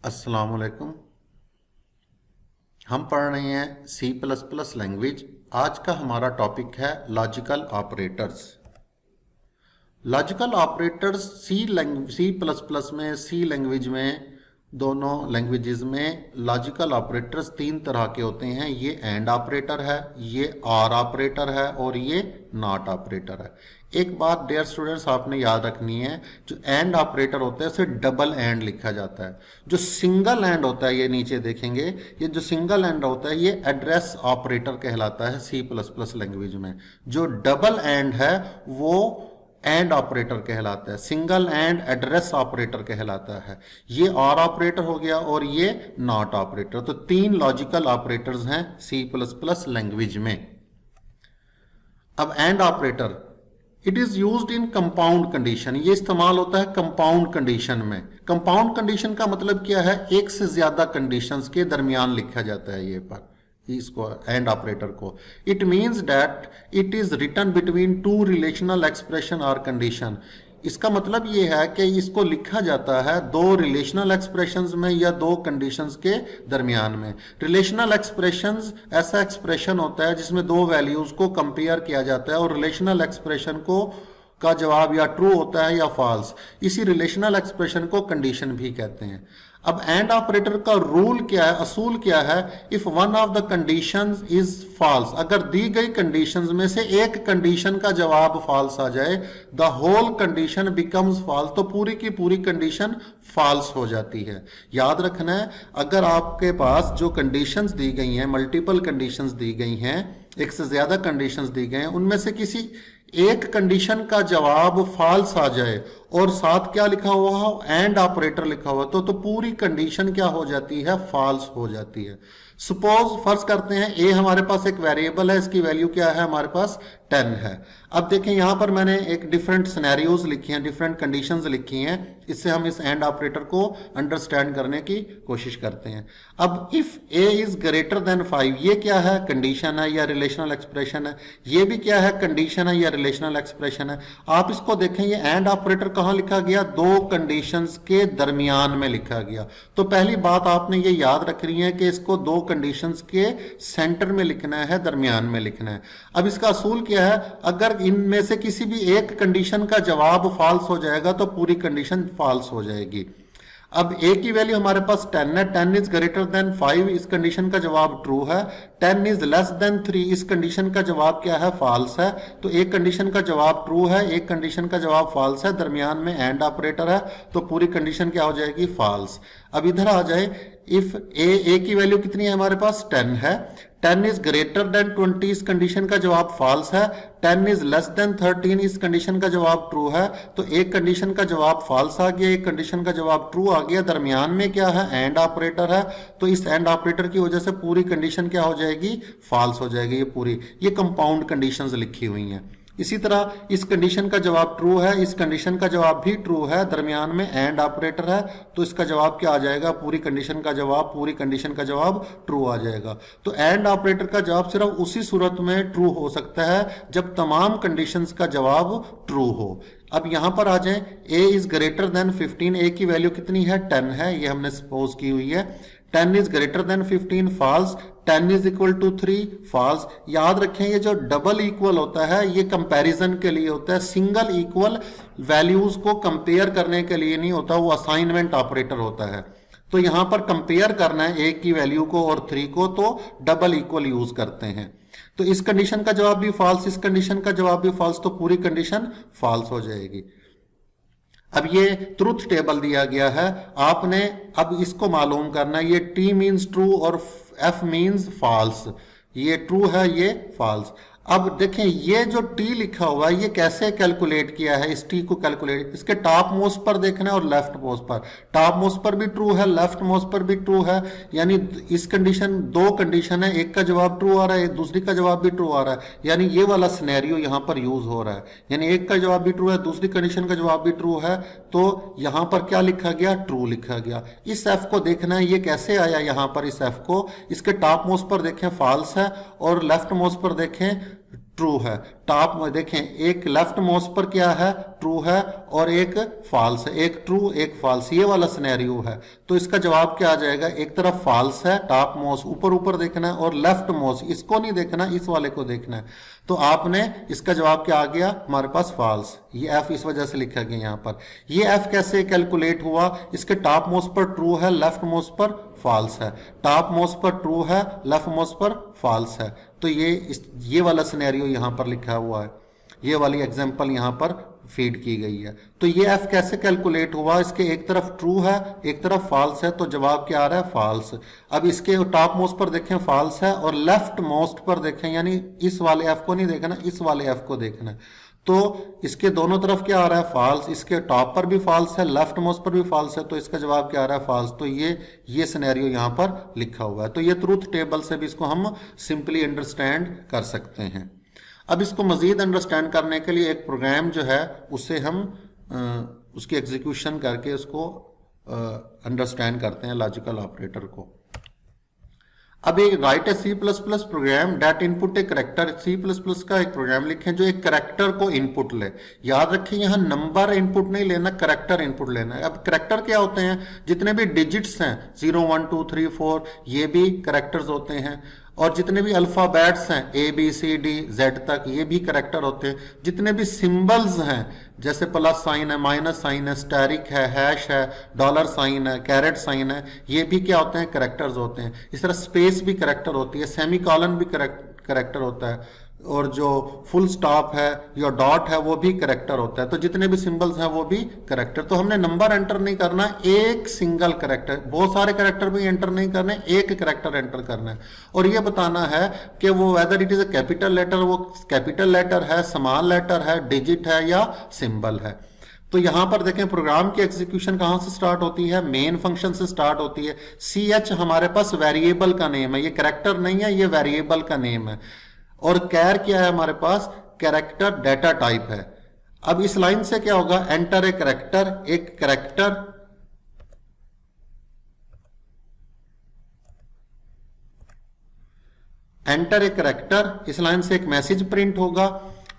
अस्सलामुअलैकुम। हम पढ़ रहे हैं C++ लैंग्वेज। आज का हमारा टॉपिक है logical operators. Logical operators C++ में, सी लैंग्वेज में, दोनों लैंग्वेजेस में लॉजिकल ऑपरेटर्स तीन तरह के होते हैं। ये एंड ऑपरेटर है, ये और ऑपरेटर है और ये नॉट ऑपरेटर है। एक बात डियर स्टूडेंट्स आपने याद रखनी है, जो एंड ऑपरेटर होता है उसे डबल एंड लिखा जाता है। जो सिंगल एंड होता है, ये नीचे देखेंगे, ये जो सिंगल एंड होता है ये एड्रेस ऑपरेटर कहलाता है C++ लैंग्वेज में। जो डबल एंड है वो एंड ऑपरेटर कहलाता है, सिंगल एंड एड्रेस ऑपरेटर कहलाता है। ये और ऑपरेटर हो गया और ये नॉट ऑपरेटर। तो तीन लॉजिकल ऑपरेटर्स हैं C++ लैंग्वेज में। अब and operator it is used in compound condition. ये इस्तेमाल होता है कंपाउंड कंडीशन में। कंपाउंड कंडीशन का मतलब क्या है? एक से ज्यादा कंडीशंस के दरमियान लिखा जाता है ये पर इसको एंड ऑपरेटर को। It means that it is written between two relational expression और कंडीशन। इसका मतलब ये है कि इसको लिखा जाता है दो रिलेशनल एक्सप्रेशंस में या दो कंडीशंस के दरमियान में। रिलेशनल एक्सप्रेशंस ऐसा एक्सप्रेशन होता है जिसमें दो वैल्यूज को कंपेयर किया जाता है और रिलेशनल एक्सप्रेशन को का जवाब या ट्रू होता है या फॉल्स। इसी रिलेशनल एक्सप्रेशन को कंडीशन भी कहते हैं। अब एंड ऑपरेटर का रूल क्या है, असूल क्या है? If one of the conditions is false, अगर दी गई कंडीशंस में से एक कंडीशन का जवाब फॉल्स आ जाए, the whole condition becomes false, तो पूरी की पूरी कंडीशन फॉल्स हो जाती है। याद रखना है, अगर आपके पास जो कंडीशंस दी गई हैं, मल्टीपल कंडीशंस दी गई हैं, एक से ज्यादा कंडीशंस दी गए हैं, उनमें से किसी एक कंडीशन का जवाब फॉल्स आ जाए और साथ क्या लिखा हुआ हो, एंड ऑपरेटर लिखा हुआ, तो पूरी कंडीशन क्या हो जाती है? फॉल्स हो जाती है। सपोज फर्ज करते हैं ए हमारे पास एक वेरिएबल है, इसकी वैल्यू क्या है? हमारे पास 10 है। अब देखें यहां पर मैंने एक डिफरेंट सिनेरियोज लिखी हैं, डिफरेंट कंडीशंस लिखी हैं। इससे हम इस एंड ऑपरेटर को अंडरस्टैंड करने की कोशिश करते हैं। अब if A is greater than 5, ये क्या है? कंडीशन है या रिलेशनल एक्सप्रेशन है? ये भी क्या है? कंडीशन है या रिलेशनल एक्सप्रेशन है? आप इसको देखें, ये एंड ऑपरेटर कहां लिखा गया? दो कंडीशंस के दरमियान में लिखा गया। तो पहली बात आपने ये याद रखनी है कि इसको दो कंडीशंस के सेंटर में लिखना है, दरमियान में लिखना है। अब इसका असूल क्या है? अगर इनमें से किसी भी एक कंडीशन का जवाब फॉल्स हो जाएगा तो पूरी कंडीशन फॉल्स हो जाएगी। अब ए की वैल्यू हमारे पास 10 है, 10 इज ग्रेटर देन 5, इस कंडीशन का जवाब ट्रू है। 10 इज लेस देन 3, इस कंडीशन का जवाब क्या है? फॉल्स है। तो एक कंडीशन का जवाब ट्रू है, एक कंडीशन का जवाब फॉल्स है, दरमियान में एंड ऑपरेटर है, तो पूरी कंडीशन क्या हो जाएगी? फॉल्स। अब इधर आ जाए, इफ ए की वैल्यू कितनी है हमारे पास? 10 है। 10 इज ग्रेटर देन 20, इस कंडीशन का जवाब फॉल्स है। 10 इज लेस देन 13, इस कंडीशन का जवाब ट्रू है। तो एक कंडीशन का जवाब फॉल्स आ गया, एक कंडीशन का जवाब ट्रू आ गया, दरमियान में क्या है? एंड ऑपरेटर है। तो इस एंड ऑपरेटर की वजह से पूरी कंडीशन क्या हो जाएगी? फॉल्स हो जाएगी। ये कंपाउंड कंडीशंस लिखी हुई हैं। इसी तरह इस कंडीशन का जवाब ट्रू है, इस कंडीशन का जवाब भी ट्रू है, दरमियान में एंड ऑपरेटर है, तो इसका जवाब क्या आ जाएगा? पूरी कंडीशन का जवाब ट्रू आ जाएगा। तो एंड ऑपरेटर का जवाब सिर्फ उसी सूरत में ट्रू हो सकता है जब तमाम कंडीशंस का जवाब ट्रू हो। अब यहां पर आ जाएं, a is greater than 15, a की वैल्यू कितनी है? 10 है, ये हमने सपोज की हुई है। 10 is greater than 15, false. 10 is equal to 3, false. याद रखें, ये जो डबल इक्वल होता है ये कंपैरिजन के लिए होता है, सिंगल इक्वल वैल्यूज को कंपेयर करने के लिए नहीं होता, वो असाइनमेंट ऑपरेटर होता है। तो यहां पर कंपेयर करना है एक की वैल्यू को और 3 को, तो डबल इक्वल यूज करते हैं। तो इस कंडीशन का जवाब भी फॉल्स, इस कंडीशन का जवाब भी फॉल्स, तो पूरी कंडीशन फॉल्स हो जाएगी। अब ये ट्रुथ टेबल दिया गया है, आपने अब इसको मालूम करना है। ये T मीन्स ट्रू और F मीन्स फॉल्स। ये ट्रू है, ये फॉल्स। अब देखें, ये जो T लिखा हुआ है ये कैसे कैलकुलेट किया है? इस T को कैलकुलेट इसके टॉप मोस्ट पर देखना है और लेफ्ट मोस्ट पर। टॉप मोस्ट पर भी ट्रू है, लेफ्ट मोस्ट पर भी ट्रू है, यानी इस कंडीशन, दो कंडीशन है, एक का जवाब ट्रू आ रहा है, दूसरी का जवाब भी ट्रू आ रहा है, यानी ये वाला सिनेरियो यहां पर यूज हो रहा है। यानी एक का जवाब भी ट्रू है, दूसरी कंडीशन का जवाब भी ट्रू है, तो यहां पर क्या लिखा गया? ट्रू लिखा गया। इस F को देखना है, ये कैसे आया यहां पर? इस F को इसके टॉप मोस्ट पर देखें फॉल्स है और लेफ्ट मोस्ट पर देखें ट्रू है। टॉप में देखें एक लेफ्ट मोस्ट पर क्या है, ट्रू है, और एक फॉल्स है, एक ट्रू एक फॉल्स, ये वाला सिनेरियो है। तो इसका जवाब क्या आ जाएगा, एक तरफ फॉल्स है, टॉप मोस्ट ऊपर ऊपर देखना है, और लेफ्ट मोस्ट इसको नहीं देखना, इस वाले को देखना है। तो आपने इसका जवाब क्या आ गया हमारे पास, फॉल्स। ये एफ इस वजह से लिखा गया यहाँ पर। ये एफ कैसे कैलकुलेट हुआ, इसके टॉप मोस्ट पर ट्रू है, लेफ्ट मोस्ट पर फॉल्स है, टॉप मोस्ट पर ट्रू है, लेफ्ट मोस्ट पर फॉल्स है। तो ये वाला सिनेरियो यहाँ पर लिखा हुआ है, ये वाली एग्जांपल यहाँ पर फीड की गई है। तो ये एफ कैसे कैलकुलेट हुआ, इसके एक तरफ ट्रू है एक तरफ फॉल्स है, तो जवाब क्या आ रहा है, फॉल्स। अब इसके टॉप मोस्ट पर देखें फॉल्स है, और लेफ्ट मोस्ट पर देखें, यानी इस वाले एफ को नहीं देखना, इस वाले एफ को देखना है। तो इसके दोनों तरफ क्या आ रहा है, फॉल्स, इसके टॉप पर भी फॉल्स है, लेफ्ट मोस्ट पर भी फॉल्स है, तो इसका जवाब क्या आ रहा है, फॉल्स। तो ये सिनेरियो यहाँ पर लिखा हुआ है। तो ये ट्रूथ टेबल से भी इसको हम सिंपली अंडरस्टैंड कर सकते हैं। अब इसको मजीद अंडरस्टैंड करने के लिए एक प्रोग्राम जो है उसे हम उसकी एग्जीक्यूशन करके उसको अंडरस्टैंड करते हैं, लॉजिकल ऑपरेटर को। अब एक write a C plus plus program that input a character, C plus plus का एक प्रोग्राम लिखें जो एक करेक्टर को इनपुट ले। याद रखें यहाँ नंबर इनपुट नहीं लेना, करेक्टर इनपुट लेना है। अब करेक्टर क्या होते हैं, जितने भी डिजिट्स हैं 0 1 2 3 4 ये भी करेक्टर्स होते हैं, और जितने भी अल्फाबेट्स हैं ABCD Z तक ये भी करेक्टर होते हैं। जितने भी सिंबल्स हैं जैसे प्लस साइन है, माइनस साइन है, स्टैरिक है, हैश है, डॉलर साइन है, कैरेट साइन है, ये भी क्या होते हैं, करेक्टर्स होते हैं। इस तरह स्पेस भी करेक्टर होती है, सेमी कॉलन भी करेक्टर होता है, और जो फुल स्टॉप है या डॉट है वो भी करेक्टर होता है। तो जितने भी सिंबल्स हैं वो भी करेक्टर। तो हमने नंबर एंटर नहीं करना, एक सिंगल करेक्टर, बहुत सारे करेक्टर भी एंटर नहीं करने, एक करेक्टर एंटर करना है। और ये बताना है कि वो whether it is a capital letter, वो कैपिटल लेटर है, स्मॉल लेटर है, डिजिट है या सिंबल है। तो यहां पर देखें प्रोग्राम की एग्जीक्यूशन कहां से स्टार्ट होती है, मेन फंक्शन से स्टार्ट होती है। CH हमारे पास वेरिएबल का नेम है, ये करेक्टर नहीं है, ये वेरिएबल का नेम है। और कैर क्या है हमारे पास, कैरेक्टर डेटा टाइप है। अब इस लाइन से क्या होगा, एंटर ए कैरेक्टर, एक कैरेक्टर एंटर ए कैरेक्टर, इस लाइन से एक मैसेज प्रिंट होगा।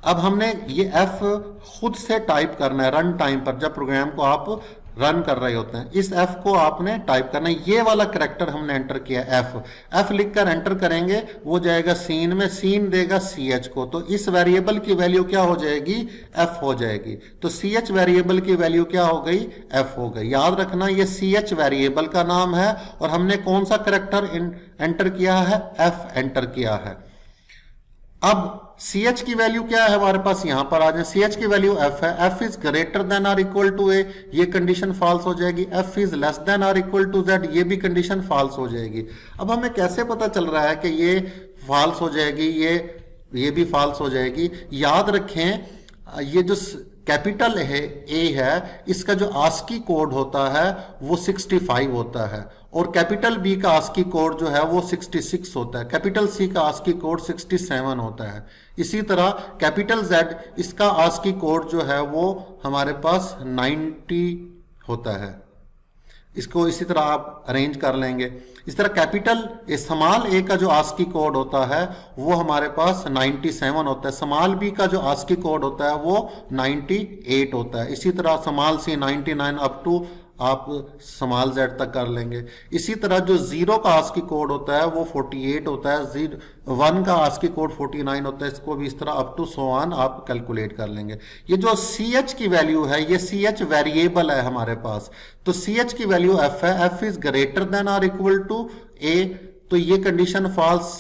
अब हमने ये एफ खुद से टाइप करना है रन टाइम पर, जब प्रोग्राम को आप रन कर रहे होते हैं, इस एफ को आपने टाइप करना है। ये वाला कैरेक्टर हमने एंटर किया एफ लिखकर एंटर करेंगे, वो जाएगा सीन में, सीन देगा CH को, तो इस वेरिएबल की वैल्यू क्या हो जाएगी, एफ हो जाएगी। तो CH वेरिएबल की वैल्यू क्या हो गई, एफ हो गई। याद रखना ये CH वेरिएबल का नाम है, और हमने कौन सा कैरेक्टर एंटर किया है, एफ एंटर किया है। अब CH की वैल्यू क्या है हमारे पास, यहां पर आ जाए, CH की वैल्यू f है, f इज ग्रेटर देन और इक्वल टू a, ये कंडीशन फॉल्स हो जाएगी। f इज लेस देन और इक्वल टू z, ये भी कंडीशन फॉल्स हो जाएगी। अब हमें कैसे पता चल रहा है कि ये फॉल्स हो जाएगी, ये भी फॉल्स हो जाएगी। याद रखें ये जो कैपिटल है A है, इसका जो आस्की कोड होता है वो 65 होता है, और कैपिटल B का आस्की कोड जो है वो 66 होता है, कैपिटल C का आस्की कोड 67 होता है। इसी तरह कैपिटल Z इसका आस्की कोड जो है वो हमारे पास 90 होता है। इसको इसी तरह आप अरेंज कर लेंगे। इस तरह कैपिटल स्मॉल ए का जो आस्की कोड होता है वो हमारे पास 97 होता है, स्मॉल बी का जो आस्की कोड होता है वो 98 होता है। इसी तरह स्मॉल सी 99 अप टू आप स्मॉल z तक कर लेंगे। इसी तरह जो 0 का आस्की कोड होता है वो 48 होता है, 1 का आस्की कोड 49 होता है, इसको भी इस तरह अप टू सो ऑन आप कैलकुलेट कर लेंगे। ये जो CH की वैल्यू है ये CH वेरिएबल है हमारे पास, तो CH की वैल्यू f है, f इज ग्रेटर देन और इक्वल टू a, तो ये कंडीशन फॉल्स।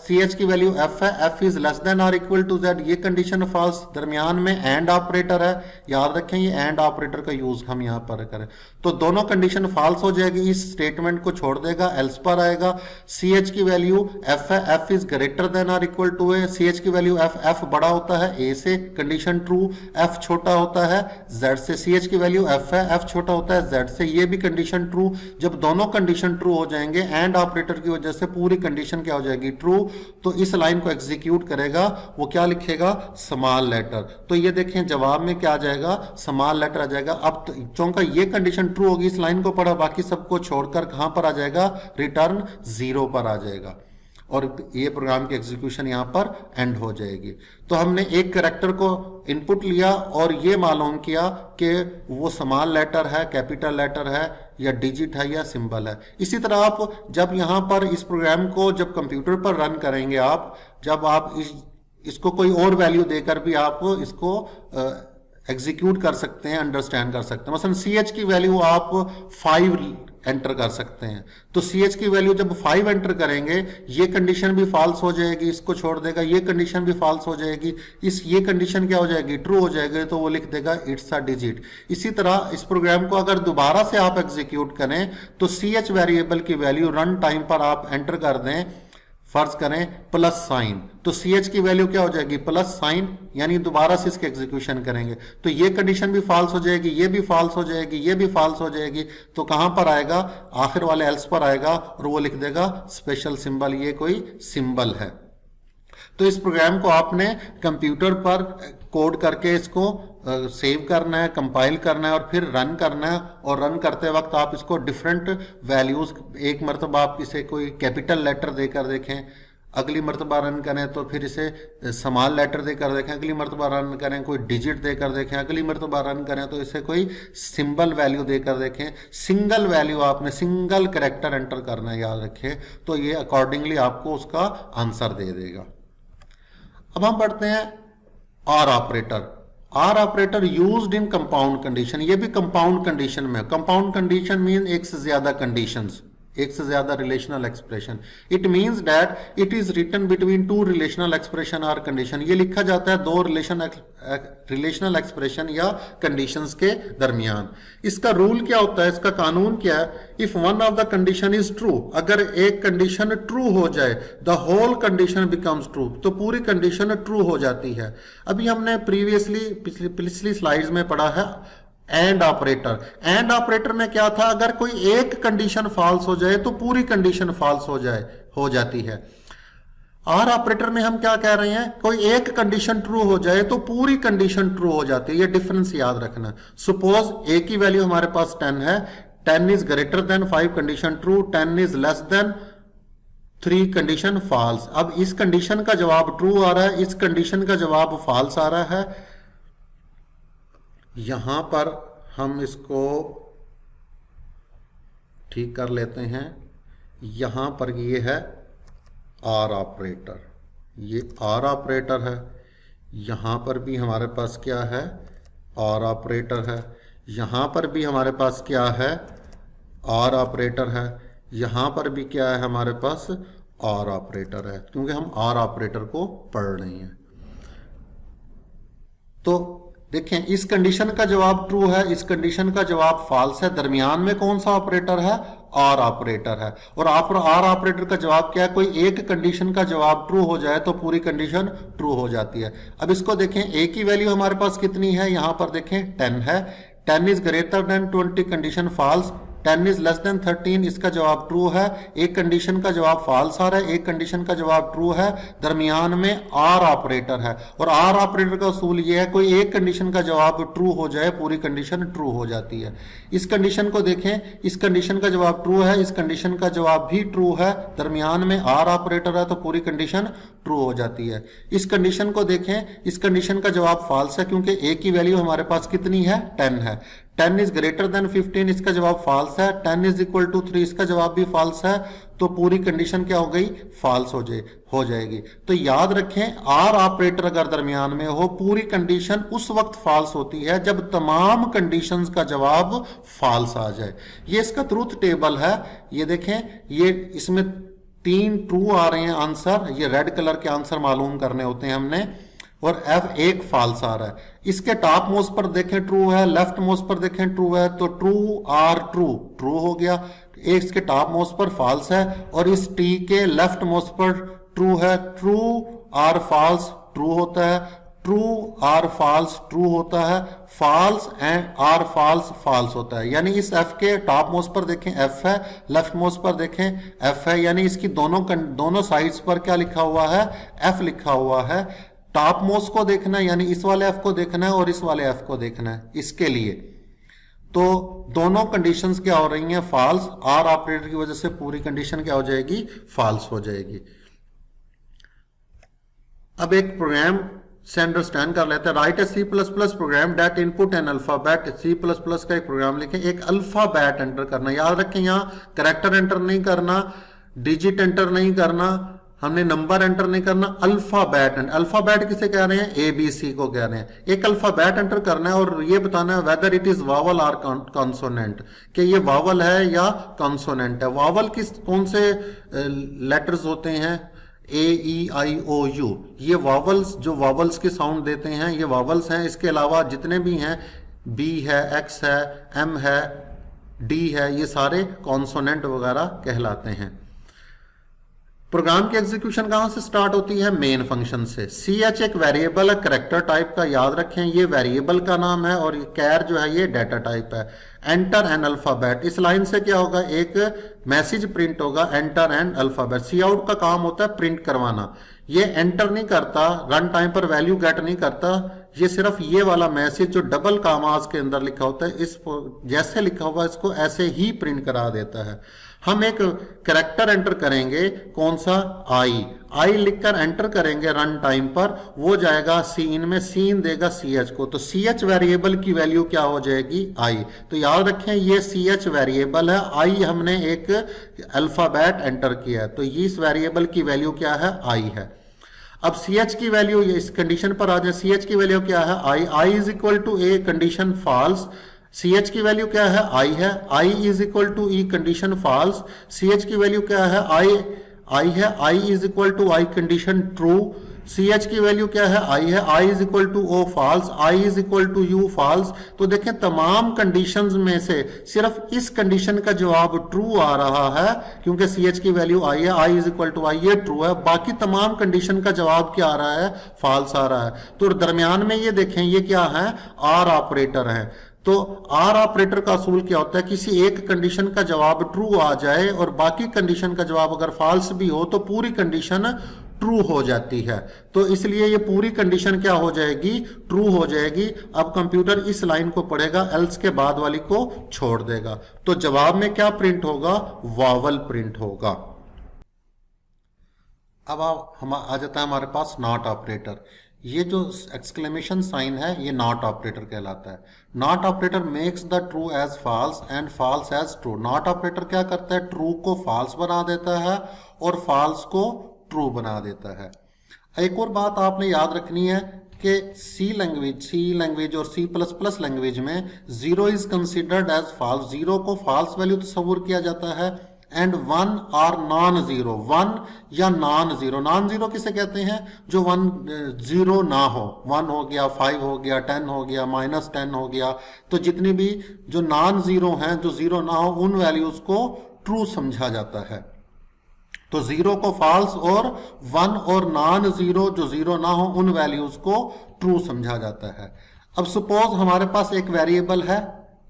CH की वैल्यू f है, f इज लेस देन और इक्वल टू z, ये कंडीशन फॉल्स। दरमियान में एंड ऑपरेटर है, याद रखें ये एंड ऑपरेटर का यूज हम यहां पर करें, तो दोनों कंडीशन फॉल्स हो जाएगी, इस स्टेटमेंट को छोड़ देगा, एल्स पर आएगा। CH की वैल्यू f है, f इज ग्रेटर देन और इक्वल टू a, CH की वैल्यू f बड़ा होता है a से, कंडीशन ट्रू, f छोटा होता है z से, CH की वैल्यू f है, f छोटा होता है z से, ये भी कंडीशन ट्रू। जब दोनों कंडीशन ट्रू हो जाएंगे एंड ऑपरेटर की वजह से पूरी कंडीशन क्या हो जाएगी, ट्रू। तो इस लाइन को एग्जीक्यूट करेगा, वो क्या लिखेगा, स्मॉल लेटर। तो ये देखें जवाब में क्या आ जाएगा, स्मॉल लेटर आ जाएगा। अब चूंकि ये कंडीशन ट्रू होगी, इस लाइन को पढ़ा, बाकी सबको छोड़कर कहां पर आ जाएगा, रिटर्न 0 पर आ जाएगा। और ये प्रोग्राम की एग्जीक्यूशन यहाँ पर एंड हो जाएगी। तो हमने एक कैरेक्टर को इनपुट लिया और ये मालूम किया कि वो स्मॉल लेटर है, कैपिटल लेटर है, या डिजिट है, या सिंबल है। इसी तरह आप जब यहाँ पर इस प्रोग्राम को जब कंप्यूटर पर रन करेंगे, आप जब आप इसको कोई और वैल्यू देकर भी आप इसको एग्जीक्यूट कर सकते हैं, अंडरस्टैंड कर सकते हैं। मसलन CH की वैल्यू आप 5 एंटर कर सकते हैं, तो CH की वैल्यू जब 5 एंटर करेंगे, ये कंडीशन भी फॉल्स हो जाएगी, इसको छोड़ देगा, ये कंडीशन भी फॉल्स हो जाएगी, ये कंडीशन क्या हो जाएगी, ट्रू हो जाएगी, तो वो लिख देगा इट्स अ डिजिट। इसी तरह इस प्रोग्राम को अगर दोबारा से आप एग्जीक्यूट करें तो CH वेरिएबल की वैल्यू रन टाइम पर आप एंटर कर दें, फर्ज करें प्लस साइन, तो CH की वैल्यू क्या हो जाएगी, प्लस साइन, यानी दोबारा से इसके एग्जीक्यूशन करेंगे तो ये कंडीशन भी फॉल्स हो जाएगी, ये भी फॉल्स हो जाएगी, ये भी फॉल्स हो जाएगी। तो कहां पर आएगा, आखिर वाले एल्स पर आएगा और वो लिख देगा स्पेशल सिंबल, ये कोई सिंबल है। तो इस प्रोग्राम को आपने कंप्यूटर पर कोड करके इसको सेव करना है, कंपाइल करना है और फिर रन करना है। और रन करते वक्त आप इसको डिफरेंट वैल्यूज, एक मरतबा आप इसे कोई कैपिटल लेटर देकर देखें, अगली मरतबा रन करें तो फिर इसे स्मॉल लेटर देकर देखें, अगली मरतबा रन करें कोई डिजिट देकर देखें, अगली मरतबा रन करें तो इसे कोई सिंबल वैल्यू देकर देखें। सिंगल वैल्यू आपने सिंगल कैरेक्टर एंटर करना है, याद रखें, तो ये अकॉर्डिंगली आपको उसका आंसर दे देगा। अब हम पढ़ते हैं or operator. Or operator used in compound condition, ये भी कंपाउंड कंडीशन में। कंपाउंड कंडीशन मीन एक से ज्यादा कंडीशंस, एक से ज्यादा relational expression. It means that it is written between 2 relational expression और कंडीशन। ये लिखा जाता है 2 रिलेशनल एक्सप्रेशन या कंडीशंस के दरमियान। इसका रूल क्या होता है, इसका कानून क्या है, if one of the condition is true, अगर एक कंडीशन ट्रू हो जाए, the whole condition becomes true, तो पूरी कंडीशन ट्रू हो जाती है। अभी हमने पिछली स्लाइड्स में पढ़ा है एंड ऑपरेटर। एंड ऑपरेटर में क्या था, अगर कोई एक कंडीशन फॉल्स हो जाए तो पूरी कंडीशन फॉल्स हो जाती है। आर ऑपरेटर में हम क्या कह रहे हैं, कोई एक कंडीशन ट्रू हो जाए तो पूरी कंडीशन ट्रू हो जाती है। ये डिफरेंस याद रखना। सपोज ए की वैल्यू हमारे पास 10 है, 10 is greater than 5 condition true, 10 is less than 3 condition false. अब इस कंडीशन का जवाब ट्रू आ रहा है, इस कंडीशन का जवाब फॉल्स आ रहा है। यहां पर हम इसको ठीक कर लेते हैं। यहां पर ये है आर ऑपरेटर, ये आर ऑपरेटर है। यहां पर भी हमारे पास क्या है, आर ऑपरेटर है। यहां पर भी हमारे पास क्या है, आर ऑपरेटर है। यहां पर भी क्या है, हमारे पास आर ऑपरेटर है, क्योंकि हम आर ऑपरेटर को पढ़ रहे हैं। तो देखें, इस कंडीशन का जवाब ट्रू है, इस कंडीशन का जवाब फॉल्स है। दरमियान में कौन सा ऑपरेटर है, आर ऑपरेटर है। और आर ऑपरेटर का जवाब क्या है, कोई एक कंडीशन का जवाब ट्रू हो जाए तो पूरी कंडीशन ट्रू हो जाती है। अब इसको देखें, ए की वैल्यू हमारे पास कितनी है, यहां पर देखें 10 है। 10 is greater than 20 condition false, 10 is less than 13 इसका जवाब ट्रू है। एक कंडीशन का जवाब फॉल्स आ रहा है, एक कंडीशन का जवाब ट्रू है। दरमियान में आर ऑपरेटर है। और आर ऑपरेटर का उसूल यह है, कोई एक कंडीशन का जवाब ट्रू हो जाए पूरी कंडीशन ट्रू हो जाती है। इस कंडीशन को देखें, इस कंडीशन का जवाब ट्रू है, इस कंडीशन का जवाब भी ट्रू है। दरमियान में आर ऑपरेटर है तो पूरी कंडीशन ट्रू हो जाती है। इस कंडीशन को देखें, इस कंडीशन का जवाब फॉल्स है, क्योंकि ए की वैल्यू हमारे पास कितनी है, 10 है। 10 इज ग्रेटर देन 15 इसका जवाब फॉल्स है। 10 इज इक्वल टू 3 इसका जवाब भी फॉल्स है। तो पूरी कंडीशन क्या हो गई, फॉल्स हो जाएगी। तो याद रखें, आर ऑपरेटर अगर दरमियान में हो, पूरी कंडीशन उस वक्त फॉल्स होती है जब तमाम कंडीशंस का जवाब फॉल्स आ जाए। ये इसका ट्रूथ टेबल है। ये देखें, ये इसमें 3 ट्रू आ रहे हैं आंसर, ये रेड कलर के आंसर मालूम करने होते हैं हमने, और F एक फॉल्स आ रहा है। इसके टॉप मोस्ट पर देखें ट्रू है, लेफ्ट मोस्ट पर देखें ट्रू है, तो ट्रू आर ट्रू हो गया। एक इसके टॉप मोस्ट पर फॉल्स है और इस टी के लेफ्ट मोस्ट पर ट्रू है। ट्रू आर फॉल्स ट्रू होता है, ट्रू आर फॉल्स ट्रू होता है, false and or false false होता है। यानी इस F के टॉप मोस्ट पर देखें F है, लेफ्ट मोस्ट पर देखें F है, यानी इसकी दोनों साइड्स पर क्या लिखा हुआ है, F लिखा हुआ है। टॉप मोस्ट को देखना है, यानी इस वाले F को देखना है और इस वाले F को देखना है इसके लिए। तो दोनों कंडीशंस क्या हो रही हैं, फॉल्स। आर ऑपरेटर की वजह से पूरी कंडीशन क्या हो जाएगी, फॉल्स हो जाएगी। अब एक प्रोग्राम से अंडरस्टैंड कर लेते हैं। Write a C plus plus program that input an alphabet. C plus plus का एक प्रोग्राम लिखें, एक अल्फाबेट एंटर करना। याद रखें यहाँ करेक्टर एंटर नहीं करना, डिजिट एंटर नहीं करना, हमने नंबर एंटर नहीं करना, अल्फाबेट। अल्फाबेट किसे कह रहे हैं? ए बी सी को कह रहे हैं। एक अल्फाबेट एंटर करना है और ये बताना है वेदर इट इज वावल और कॉन्सोनेंट, कि ये वावल है या कॉन्सोनेंट है। वावल किस कौन से लेटर्स होते हैं? ए ई आई ओ यू। ये वावल्स, जो वावल्स के साउंड देते हैं ये वावल्स हैं। इसके अलावा जितने भी हैं, बी है, एक्स है, एम है, डी है, ये सारे कॉन्सोनेंट वगैरह कहलाते हैं। प्रोग्राम की एग्जीक्यूशन कहां से स्टार्ट होती है? मेन फंक्शन से। सी एच एक वेरिएबल है, करेक्टर टाइप का, याद रखें ये वेरिएबल का नाम है, और कैर जो है ये डाटा टाइप है। एंटर एन अल्फाबेट, इस लाइन से क्या होगा? एक मैसेज प्रिंट होगा, एंटर एन अल्फाबेट। सी आउट का काम होता है प्रिंट करवाना। ये एंटर नहीं करता, रन टाइम पर वैल्यू गेट नहीं करता, ये सिर्फ ये वाला मैसेज जो डबल कामास के अंदर लिखा होता है, इस जैसे लिखा हुआ इसको ऐसे ही प्रिंट करा देता है। हम एक करेक्टर एंटर करेंगे, कौन सा? आई लिखकर एंटर करेंगे रन टाइम पर, वो जाएगा सीन में, सीन देगा सी एच को। तो सी एच वेरिएबल की वैल्यू क्या हो जाएगी? आई। तो याद रखें ये सी एच वेरिएबल है, आई हमने एक अल्फाबेट एंटर किया है, तो इस वेरिएबल की वैल्यू क्या है? आई है। अब सी एच की वैल्यू, इस कंडीशन पर आ जाए, सी एच की वैल्यू क्या है? I is equal to A, condition false. C H की वैल्यू क्या है? आई है। I is equal to E, condition false. C H की वैल्यू क्या है? आई है। I is equal to I, condition true. C H की value क्या है? आई है। I is equal to O, false. I is equal to U, false. तो देखें तमाम कंडीशंस में से सिर्फ इस कंडीशन का जवाब ट्रू आ रहा है, क्योंकि सी एच की वैल्यू आई है, आई इज इक्वल टू आई, ये ट्रू है। बाकी तमाम कंडीशन का जवाब क्या आ रहा है? फॉल्स आ रहा है। तो दरमियान में ये देखें, ये क्या है? आर ऑपरेटर है। तो आर ऑपरेटर का असूल क्या होता है? किसी एक कंडीशन का जवाब ट्रू आ जाए और बाकी कंडीशन का जवाब अगर फॉल्स भी हो तो पूरी कंडीशन ट्रू हो जाती है। तो इसलिए ये पूरी कंडीशन क्या हो जाएगी? ट्रू हो जाएगी। अब कंप्यूटर इस लाइन को पढ़ेगा, एल्स के बाद वाली को छोड़ देगा। तो जवाब में क्या प्रिंट होगा? वावल प्रिंट होगा। अब हम आ जाता है हमारे पास नॉट ऑपरेटर। ये जो एक्सक्लेमेशन साइन है ये नॉट ऑपरेटर कहलाता है। Not operator makes the true as false and false as true. Not operator क्या करता है? ट्रू को फॉल्स बना देता है और फॉल्स को ट्रू बना देता है। एक और बात आपने याद रखनी है कि सी लैंग्वेज और सी प्लस प्लस लैंग्वेज में zero is considered as false. Zero को फॉल्स वैल्यू तस्वुर किया जाता है, and one or non zero. One या नॉन जीरो। नॉन जीरो किसे कहते हैं? जो वन जीरो ना हो। वन हो गया, 5 हो गया, 10 हो गया, -10 हो गया। तो जितनी भी जो नॉन जीरो हैं, जो जीरो ना हो, उन वैल्यूज को ट्रू समझा जाता है। तो जीरो को फॉल्स और वन और नॉन जीरो जो जीरो ना हो उन वैल्यूज को ट्रू समझा जाता है। अब सपोज हमारे पास एक वेरिएबल है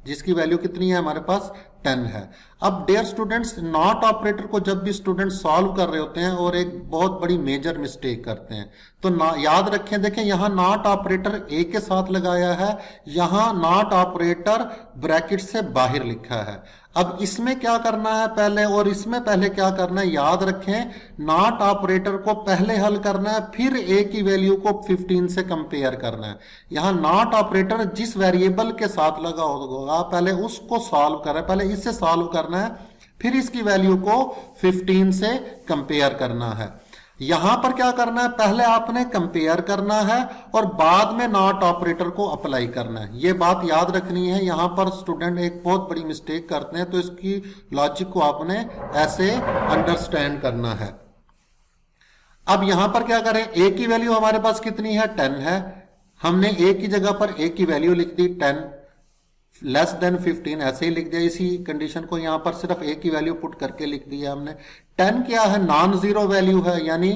जिसकी वैल्यू कितनी है? हमारे पास 10 है। अब डियर स्टूडेंट्स, नॉट ऑपरेटर को जब भी स्टूडेंट सॉल्व कर रहे होते हैं और एक बहुत बड़ी मेजर मिस्टेक करते हैं, तो याद रखें, देखें यहां नॉट ऑपरेटर ए के साथ लगाया है, यहां नॉट ऑपरेटर ब्रैकेट से बाहर लिखा है। अब इसमें क्या करना है पहले और इसमें पहले क्या करना है? याद रखें, नॉट ऑपरेटर को पहले हल करना है, फिर ए की वैल्यू को 15 से कंपेयर करना है। यहां नॉट ऑपरेटर जिस वेरिएबल के साथ लगा होगा पहले उसको सॉल्व कर रहा है, पहले इससे सॉल्व करना है, फिर इसकी वैल्यू को 15 से कंपेयर करना है। यहां पर क्या करना है? पहले आपने कंपेयर करना है और बाद में नॉट ऑपरेटर को अप्लाई करना है। यह बात याद रखनी है। यहां पर स्टूडेंट एक बहुत बड़ी मिस्टेक करते हैं, तो इसकी लॉजिक को आपने ऐसे अंडरस्टैंड करना है। अब यहां पर क्या करें? ए की वैल्यू हमारे पास कितनी है? 10 है। हमने ए की जगह पर ए की वैल्यू लिख दी 10, लेस देन 15 ऐसे ही लिख दिया। इसी कंडीशन को यहां पर सिर्फ ए की वैल्यू पुट करके लिख दिया हमने। 10 क्या है? नॉन जीरो वैल्यू है, यानी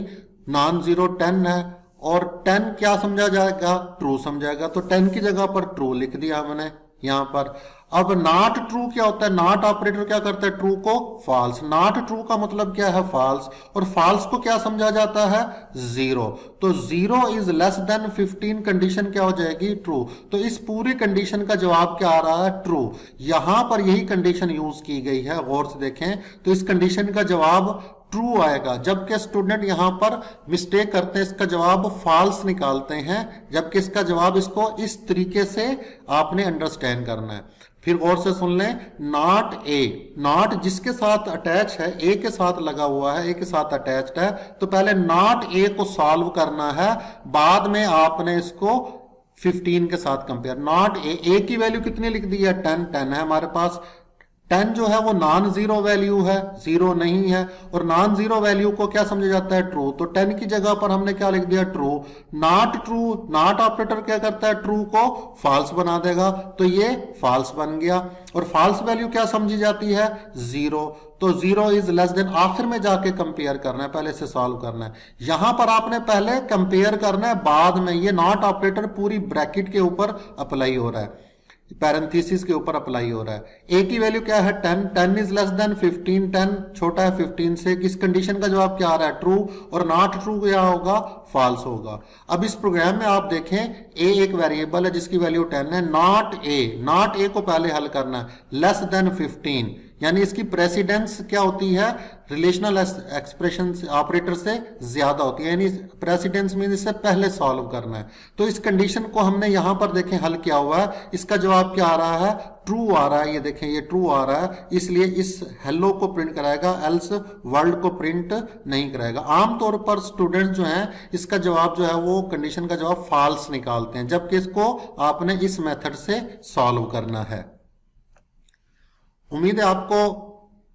नॉन जीरो 10 है, और 10 क्या समझा जाएगा? ट्रू समझाएगा। तो 10 की जगह पर ट्रू लिख दिया हमने यहां पर। अब नॉट ट्रू क्या होता है? नॉट ऑपरेटर क्या करता है? ट्रू को फॉल्स। नॉट ट्रू का मतलब क्या है? फॉल्स। और फॉल्स को क्या समझा जाता है? जीरो। तो zero is less then 15 condition क्या हो जाएगी? ट्रू। तो इस पूरी कंडीशन का जवाब क्या आ रहा है? ट्रू। यहां पर यही कंडीशन यूज की गई है, गौर से देखें। तो इस कंडीशन का जवाब ट्रू आएगा, जबकि स्टूडेंट यहां पर मिस्टेक करते हैं, इसका जवाब फॉल्स निकालते हैं, जबकि इसका जवाब इसको इस तरीके से आपने अंडरस्टैंड करना है। फिर गौर से सुन लें, नॉट ए, नॉट जिसके साथ अटैच है, ए के साथ लगा हुआ है, ए के साथ अटैच्ड है, तो पहले नॉट ए को सॉल्व करना है, बाद में आपने इसको 15 के साथ कंपेयर। नॉट ए, ए की वैल्यू कितनी लिख दी है 10, 10 है हमारे पास। 10 जो है वो नॉन जीरो वैल्यू है, जीरो नहीं है, और नॉन जीरो वैल्यू को क्या समझा जाता है, ट्रू। तो 10 की जगह पर हमने क्या लिख दिया, true. Not true, not operator क्या करता है, ट्रू को फॉल्स बना देगा, तो ये फॉल्स बन गया। और फॉल्स वैल्यू क्या समझी जाती है, जीरो। तो जीरो इज लेस देन, आखिर में जाके कंपेयर करना है, पहले से सॉल्व करना है। यहां पर आपने पहले कंपेयर करना है, बाद में ये नॉट ऑपरेटर पूरी ब्रैकेट के ऊपर अप्लाई हो रहा है, पैरेंथेसिस के ऊपर अप्लाई हो रहा है। ए की वैल्यू क्या है 10, 10 इज लेस देन 15, 10 छोटा है 15 से। किस कंडीशन का जवाब क्या आ रहा है, ट्रू, और नॉट ट्रू क्या होगा, फॉल्स होगा। अब इस प्रोग्राम में आप देखें, ए एक वेरिएबल है जिसकी वैल्यू 10 है, नॉट ए, नॉट ए को पहले हल करना है, लेस देन 15, यानी इसकी प्रेसिडेंस क्या होती है, रिलेशनल एक्सप्रेशन ऑपरेटर से ज्यादा होती है, यानी प्रेसिडेंस में इससे पहले सॉल्व करना है। तो इस कंडीशन को हमने यहां पर देखें हल किया हुआ है, इसका जवाब क्या आ रहा है, ट्रू आ रहा है। ये देखें ये ट्रू आ रहा है, इसलिए इस हेलो को प्रिंट कराएगा, एल्स वर्ल्ड को प्रिंट नहीं कराएगा। आमतौर पर स्टूडेंट जो हैं इसका जवाब जो है वो कंडीशन का जवाब फॉल्स निकालते हैं, जबकि इसको आपने इस मेथड से सॉल्व करना है। उम्मीद है आपको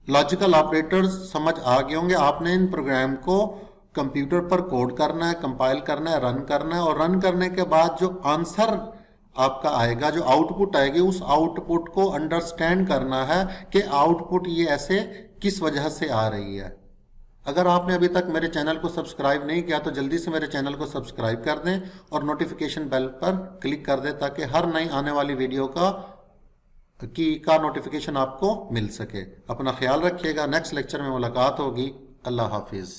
लॉजिकल ऑपरेटर्स समझ आ गए होंगे। आपने इन प्रोग्राम को कंप्यूटर पर कोड करना है, कंपाइल करना है, रन करना है, और रन करने के बाद जो आंसर आपका आएगा, जो आउटपुट आएगी, उस आउटपुट को अंडरस्टैंड करना है कि आउटपुट ये ऐसे किस वजह से आ रही है। अगर आपने अभी तक मेरे चैनल को सब्सक्राइब नहीं किया तो जल्दी से मेरे चैनल को सब्सक्राइब कर दें और नोटिफिकेशन बेल पर क्लिक कर दें, ताकि हर नई आने वाली वीडियो का नोटिफिकेशन आपको मिल सके। अपना ख्याल रखिएगा, नेक्स्ट लेक्चर में मुलाकात होगी। अल्लाह हाफिज।